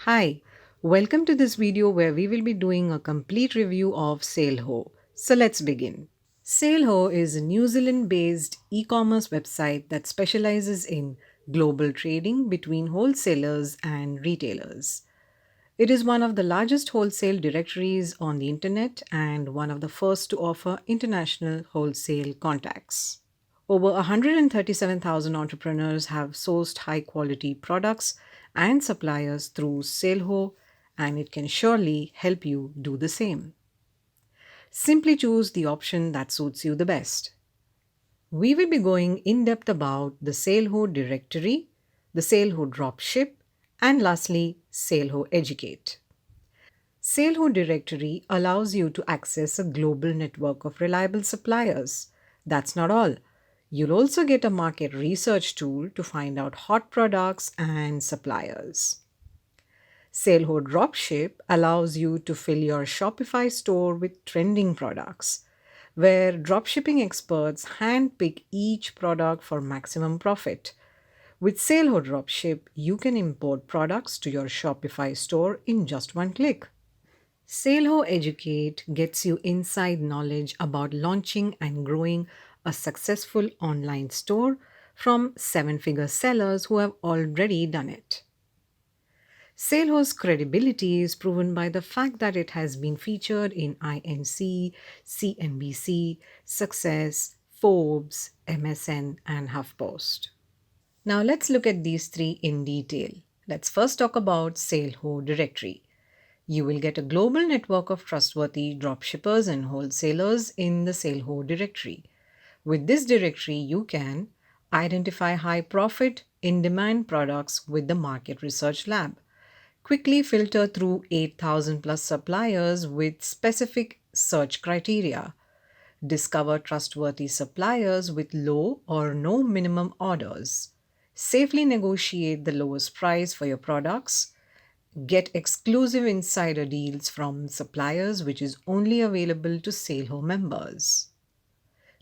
Hi, welcome to this video where we will be doing a complete review of Salehoo. So let's begin. Salehoo is a New Zealand based e commerce website that specializes in global trading between wholesalers and retailers. It is one of the largest wholesale directories on the internet and one of the first to offer international wholesale contacts. Over 137,000 entrepreneurs have sourced high quality products and suppliers through Salehoo, and it can surely help you do the same. Simply choose the option that suits you the best. We will be going in depth about the Salehoo Directory, the Salehoo Dropship, and lastly, Salehoo Educate. Salehoo Directory allows you to access a global network of reliable suppliers. That's not all. You'll also get a market research tool to find out hot products and suppliers. Salehoo Dropship allows you to fill your Shopify store with trending products, where dropshipping experts handpick each product for maximum profit. With Salehoo Dropship, you can import products to your Shopify store in just one click. Salehoo Educate gets you inside knowledge about launching and growing a successful online store from seven figure sellers who have already done it. Salehoo's credibility is proven by the fact that it has been featured in INC, CNBC, Success, Forbes, MSN, and HuffPost. Now let's look at these three in detail. Let's first talk about Salehoo Directory. You will get a global network of trustworthy dropshippers and wholesalers in the Salehoo directory. With this directory, you can identify high profit, in demand products with the Market Research Lab, quickly filter through 8,000 plus suppliers with specific search criteria, discover trustworthy suppliers with low or no minimum orders, safely negotiate the lowest price for your products, get exclusive insider deals from suppliers which is only available to Salehoo members.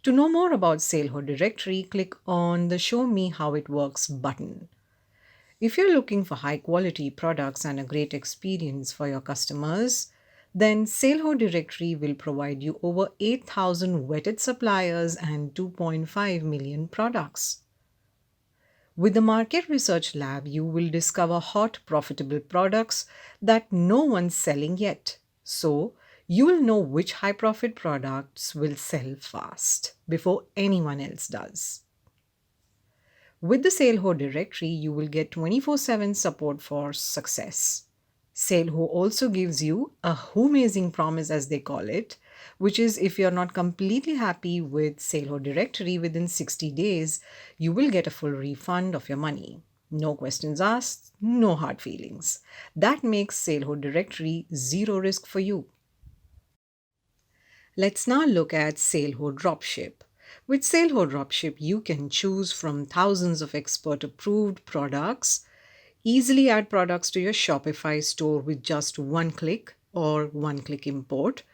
To know more about Salehoo Directory, click on the Show Me How It Works button. If you're looking for high quality products and a great experience for your customers, then Salehoo Directory will provide you over 8,000 vetted suppliers and 2.5 million products. With the Market Research Lab, you will discover hot, profitable products that no one's selling yet. So, you will know which high profit products will sell fast before anyone else does. With the Salehoo directory, you will get 24/7 support for success. Salehoo also gives you a amazing promise, as they call it, which is if you're not completely happy with Salehoo directory within 60 days, you will get a full refund of your money. No questions asked, no hard feelings. That makes Salehoo directory zero risk for you. Let's now look at Salehoo Dropship. With Salehoo Dropship, you can choose from thousands of expert approved products, easily add products to your Shopify store with just one click or one click import,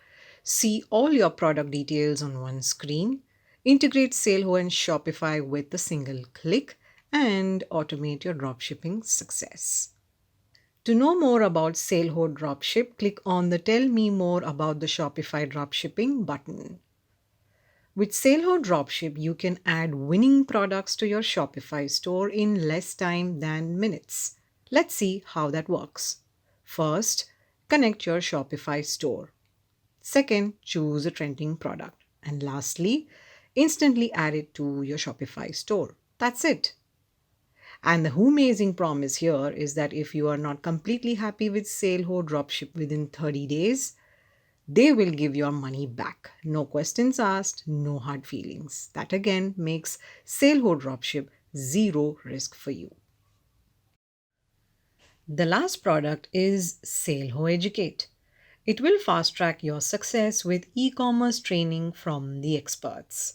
see all your product details on one screen, integrate Salehoo and Shopify with a single click, and automate your dropshipping success. To know more about Salehoo Dropship, click on the Tell Me More About the Shopify Dropshipping button. With Salehoo Dropship, you can add winning products to your Shopify store in less time than minutes. Let's see how that works. First, connect your Shopify store. Second, choose a trending product. And lastly, instantly add it to your Shopify store. That's it. And the amazing promise here is that if you are not completely happy with Salehoo Dropship within 30 days, they will give your money back. No questions asked, no hard feelings. That again makes Salehoo Dropship zero risk for you. The last product is Salehoo Educate. It will fast track your success with e commerce training from the experts.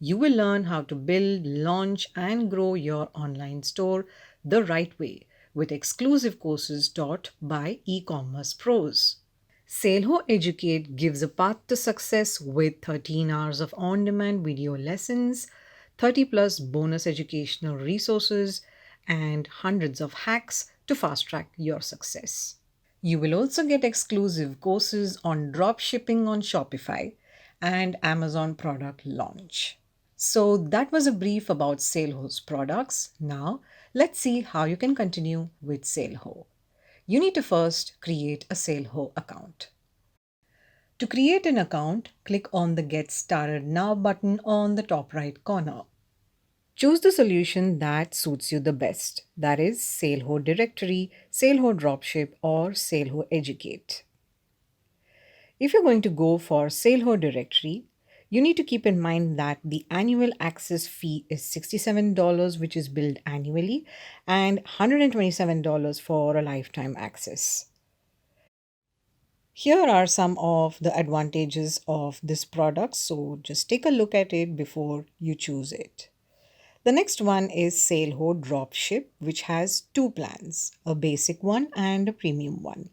You will learn how to build, launch, and grow your online store the right way with exclusive courses taught by e commerce pros. Salehoo Educate gives a path to success with 13 hours of on demand video lessons, 30 plus bonus educational resources, and hundreds of hacks to fast track your success. You will also get exclusive courses on dropshipping on Shopify and Amazon product launch. So that was a brief about Salehoo's products. Now, let's see how you can continue with Salehoo. You need to first create a Salehoo account. To create an account, click on the Get Started Now button on the top right corner. Choose the solution that suits you the best, that is Salehoo Directory, Salehoo Dropship, or Salehoo Educate. If you're going to go for Salehoo Directory, you need to keep in mind that the annual access fee is $67, which is billed annually, and $127 for a lifetime access. Here are some of the advantages of this product, so just take a look at it before you choose it. The next one is Salehoo Dropship, which has two plans, a basic one and a premium one.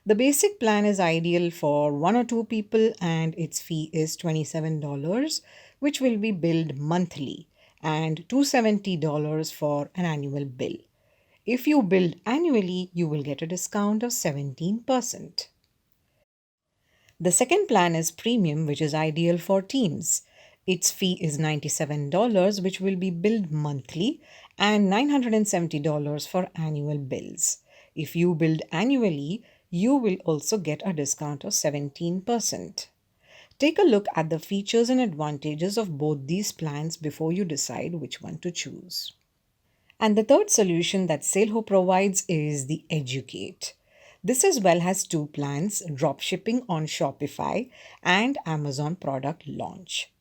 The basic plan is ideal for one or two people and its fee is $27, which will be billed monthly, and $270 for an annual bill. If you bill annually, you will get a discount of 17%. The second plan is premium, which is ideal for teams. Its fee is $97, which will be billed monthly, and $970 for annual bills. If you bill annually, you will also get a discount of 17%. Take a look at the features and advantages of both these plans before you decide which one to choose. And the third solution that Salehoo provides is the Educate. This as well has two plans, dropshipping on Shopify and Amazon product launch.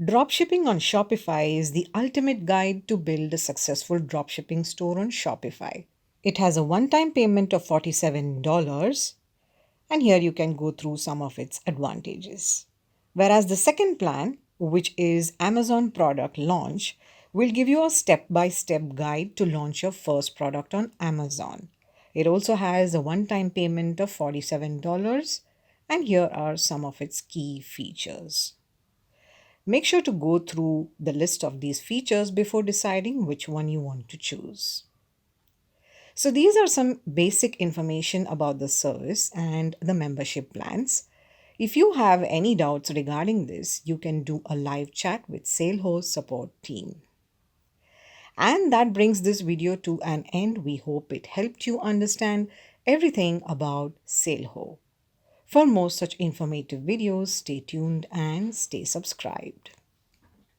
Dropshipping on Shopify is the ultimate guide to build a successful dropshipping store on Shopify. It has a one-time payment of $47, and here you can go through some of its advantages. Whereas the second plan, which is Amazon product launch, will give you a step-by-step guide to launch your first product on Amazon. It also has a one-time payment of $47, and here are some of its key features. Make sure to go through the list of these features before deciding which one you want to choose. So these are some basic information about the service and the membership plans. If you have any doubts regarding this, you can do a live chat with Salehoo's support team. And that brings this video to an end. We hope it helped you understand everything about Salehoo. For more such informative videos, stay tuned and stay subscribed.